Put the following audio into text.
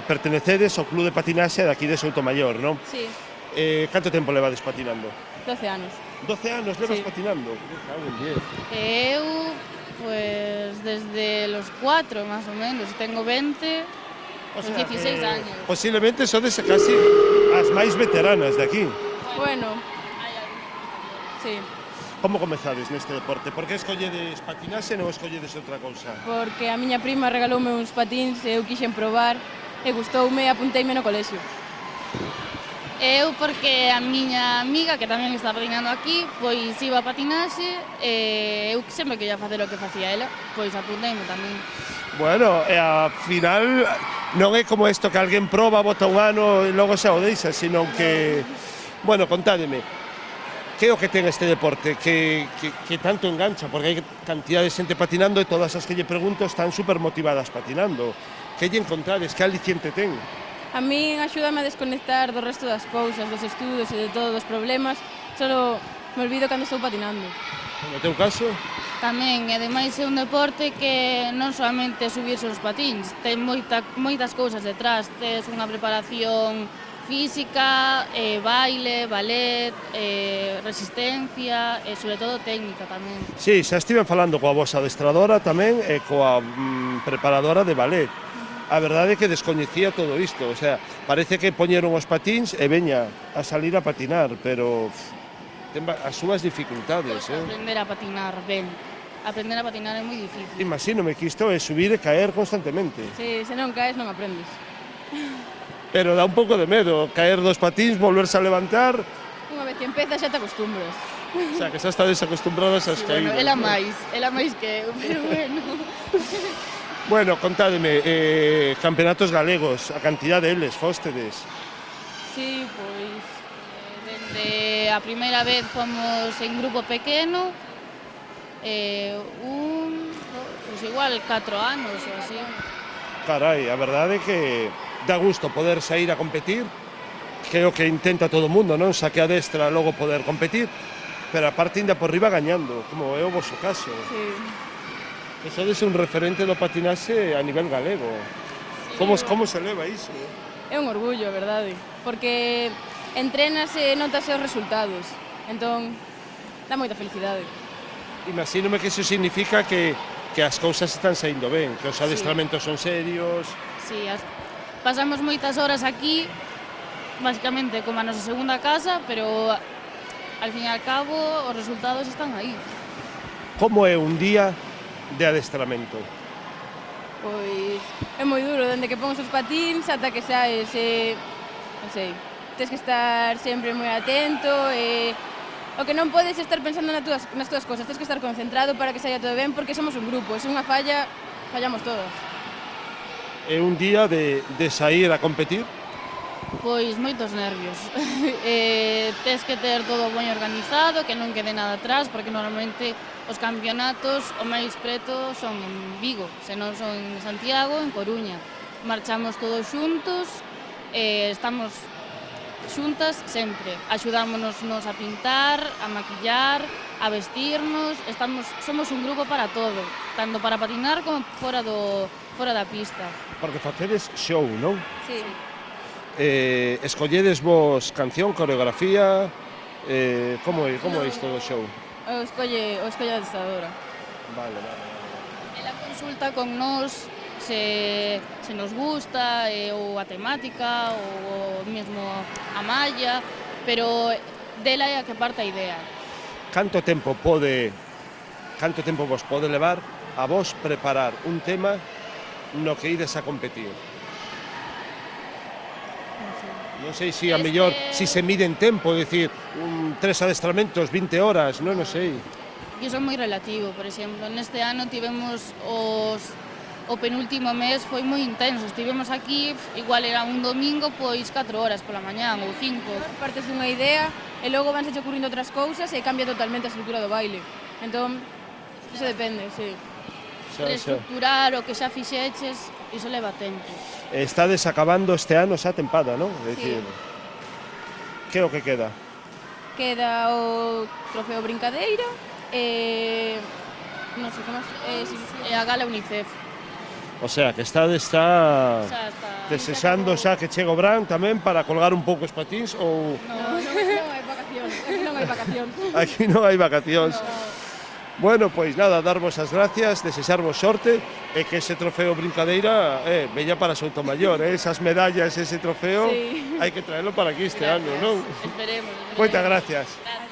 Pertenecedes ao club de patinaxe de aquí de Soutomaior, non? Sí, Canto tempo levades patinando? 12 anos. 12 anos levas Sí. patinando? Me cago en 10. Eu, pues, desde los 4, más o menos. Tengo 20, O pues sea, 16 años. posiblemente sodes casi as máis veteranas de aquí. Bueno, sí, Como comezades neste deporte? Por que escolledes patinaxe e non escolledes outra cousa? porque a miña prima regaloume uns patins e eu quixen probar e gustoume e apunteime no colexio. Eu porque a miña amiga, que tamén está patinando aquí, pois iba a patinaxe e eu sempre quería facer o que facía ela, pois apunteime tamén. Bueno, e ao final non é como isto que alguén proba, bota un ano e logo xa o deixa, sino que... Bueno, contádeme, que é o que ten este deporte que tanto engancha? Porque hai cantidad de xente patinando e todas as que lle pregunto están super motivadas patinando. Que lle encontrades? Que aliciente ten? A min axúdame a desconectar do resto das cousas, dos estudos e de todos os problemas, só me olvido cando estou patinando. No teu caso? Tamén, e ademais é un deporte que non solamente subirse os patins, ten moitas cousas detrás, tes unha preparación física, baile, ballet, resistencia e sobre todo técnica tamén. Sí, xa estiven falando coa vosa adestradora tamén e coa preparadora de ballet. A verdade é que descoñecía todo isto, o sea, parece que poñeron os patins e veña a salir a patinar, pero ten as súas dificultades, Aprender a patinar ben, aprender a patinar é moi difícil. Imagínome que isto é subir e caer constantemente. Sí, se non caes non aprendes. Pero dá un pouco de medo, caer dos patins, volverse a levantar, Unha vez que empezas xa te acostumbras. o sea, que xa estades acostumbradas ás caídas. Bueno, ela máis que eu, pero bueno. Bueno, contádeme, campeonatos galegos, a cantidad deles, fóstedes. Sí, pois dende a primeira vez fomos en grupo pequeno, pois igual 4 anos ou así. Carai, a verdade é que dá gusto poder sair a competir, que é o que intenta todo o mundo, non? Xa que adestra logo poder competir, pero a parte ainda por riba gañando, como é o voso caso. Sí. Que sodes un referente do patinaxe a nivel galego. Sí, Como se leva iso? É un orgullo, a verdade, porque entrenas e notas os resultados, entón dá moita felicidade. Imagínome que iso significa que as cousas están saindo ben, que os adestramentos son serios. Sí, pasamos moitas horas aquí, basicamente como a nosa segunda casa, pero al fin e al cabo os resultados están aí. Como é un día de adestramento? Pois é moi duro, dende que pon os patins ata que saes, non sei, tens que estar sempre moi atento e o que non podes é estar pensando nas túas cosas, tens que estar concentrado para que saia todo ben porque somos un grupo, se unha falla, fallamos todas. É un día de sair a competir? Pois moitos nervios. Tes que ter todo moi organizado, que non quede nada atrás, porque normalmente os campeonatos o máis preto son en Vigo, senón son en Santiago, en Coruña. Marchamos todos xuntos, estamos xuntas sempre. Axudámonos a pintar, a maquillar, a vestirnos, somos un grupo para todo, tanto para patinar como fora da pista. Porque facedes show, non? Sí. Escolledes vos canción, coreografía, como é isto do show? O escolle a adestradora. Vale. Ela consulta con nós se nos gusta, ou a temática, ou mesmo a malla, pero dela é a que parte a idea. Canto tempo vos pode levar a vos preparar un tema no que ides a competir? Non sei se a mellor se mide en tempo, é dicir, 3 adestramentos, 20 horas, non sei. Iso é moi relativo, por exemplo, neste ano tivemos o penúltimo mes foi moi intenso, estivemos aquí, igual era un domingo, pois 4 horas pola mañán ou 5. Partes dunha idea e logo vanse ocurrindo outras cousas e cambia totalmente a estrutura do baile. Entón, iso depende, sí. Reestructurar o que xa fixeches, iso leva tempo. Estades acabando este ano xa a tempada, non? É dicir, que é o que queda? Queda o trofeo Brincadeira e non sei que máis, e a gala UNICEF. O sea, que está Xa está. desexando xa que chegue o Bran tamén para colgar un pouco os patins ou Non hai vacacións, aquí non hai vacacións. aquí non hai vacacións. Bueno, pois nada, darvos as gracias, desexarvos sorte e que ese trofeo brincadeira veña para Soutomaior, esas medallas, ese trofeo, Sí. hai que traelo para aquí este ano, non? Esperemos. Moitas gracias. Gracias.